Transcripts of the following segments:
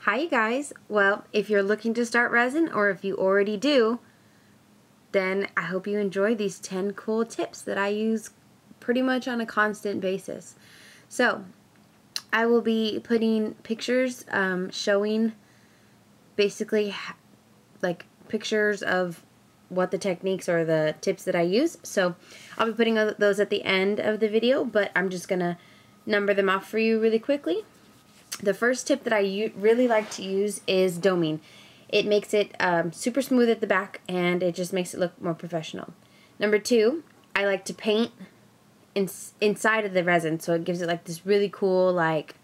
Hi you guys. Well, if you're looking to start resin, or if you already do, then I hope you enjoy these 10 cool tips that I use pretty much on a constant basis. So I will be putting pictures showing basically like pictures of what the techniques or the tips that I use. So I'll be putting those at the end of the video, but I'm just gonna number them off for you really quickly. The first tip that I really like to use is doming. It makes it super smooth at the back, and it just makes it look more professional. Number 2, I like to paint inside of the resin, so it gives it like this really cool, like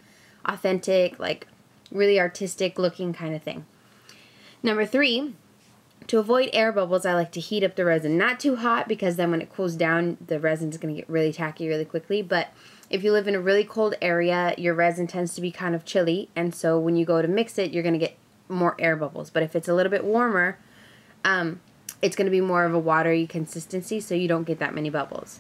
authentic, like really artistic looking kind of thing. Number 3, to avoid air bubbles, I like to heat up the resin. Not too hot, because then when it cools down, the resin's going to get really tacky really quickly. But if you live in a really cold area, your resin tends to be kind of chilly, and so when you go to mix it, you're going to get more air bubbles. But if it's a little bit warmer, it's going to be more of a watery consistency, so you don't get that many bubbles.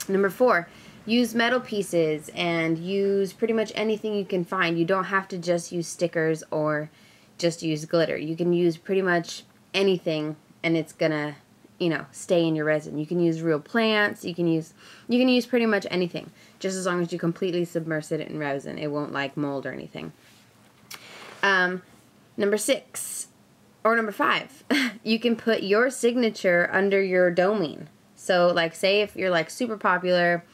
Number 4, use metal pieces and use pretty much anything you can find. You don't have to just use stickers or just use glitter. You can use pretty much anything, and it's gonna, you know, stay in your resin. You can use real plants. You can use pretty much anything, just as long as you completely submerge it in resin. It won't like mold or anything. Number 6 or number 5, you can put your signature under your doming. So like, say if you're like super popular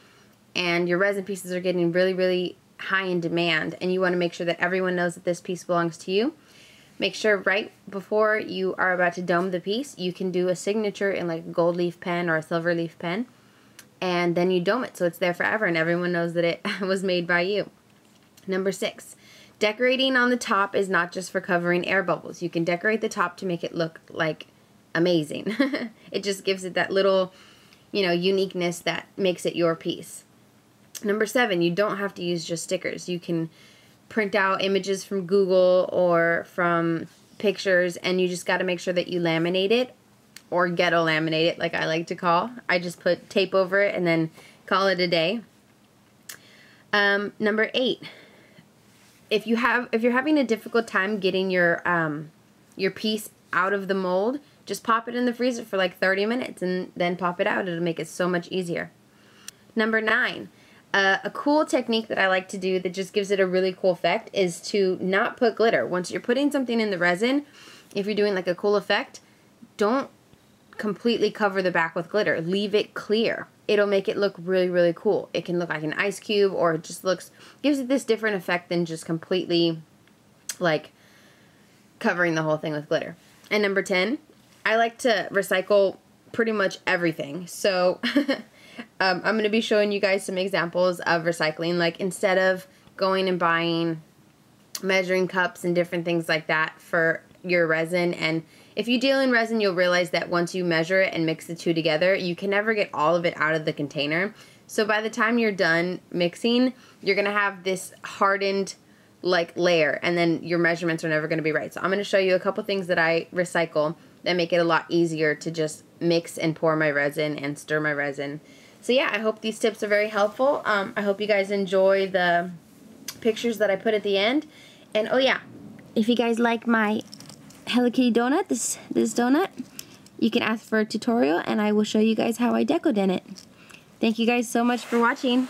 and your resin pieces are getting really, really high in demand, and you want to make sure that everyone knows that this piece belongs to you, make sure right before you are about to dome the piece, you can do a signature in like a gold leaf pen or a silver leaf pen, and then you dome it so it's there forever and everyone knows that it was made by you. Number 6, decorating on the top is not just for covering air bubbles. You can decorate the top to make it look like amazing. It just gives it that little, you know, uniqueness that makes it your piece. Number 7, you don't have to use just stickers. You can print out images from Google or from pictures, and you just got to make sure that you laminate it, or ghetto laminate it, like I like to call. I just put tape over it and then call it a day. Number 8, if you're having a difficult time getting your piece out of the mold, just pop it in the freezer for like 30 minutes and then pop it out. It'll make it so much easier. Number 9, a cool technique that I like to do that just gives it a really cool effect is to not put glitter. Once you're putting something in the resin, if you're doing like a cool effect, don't completely cover the back with glitter. Leave it clear. It'll make it look really, really cool. It can look like an ice cube, or it just gives it this different effect than just completely like covering the whole thing with glitter. And number 10, I like to recycle pretty much everything. So I'm going to be showing you guys some examples of recycling. Like, instead of going and buying measuring cups and different things like that for your resin, and if you deal in resin, you'll realize that once you measure it and mix the two together, you can never get all of it out of the container. So by the time you're done mixing, you're going to have this hardened like layer, and then your measurements are never going to be right. So I'm going to show you a couple things that I recycle that make it a lot easier to just mix and pour my resin and stir my resin. So yeah, I hope these tips are very helpful. I hope you guys enjoy the pictures that I put at the end. And oh yeah, if you guys like my Hello Kitty donut, this donut, you can ask for a tutorial and I will show you guys how I deco-den it. Thank you guys so much for watching.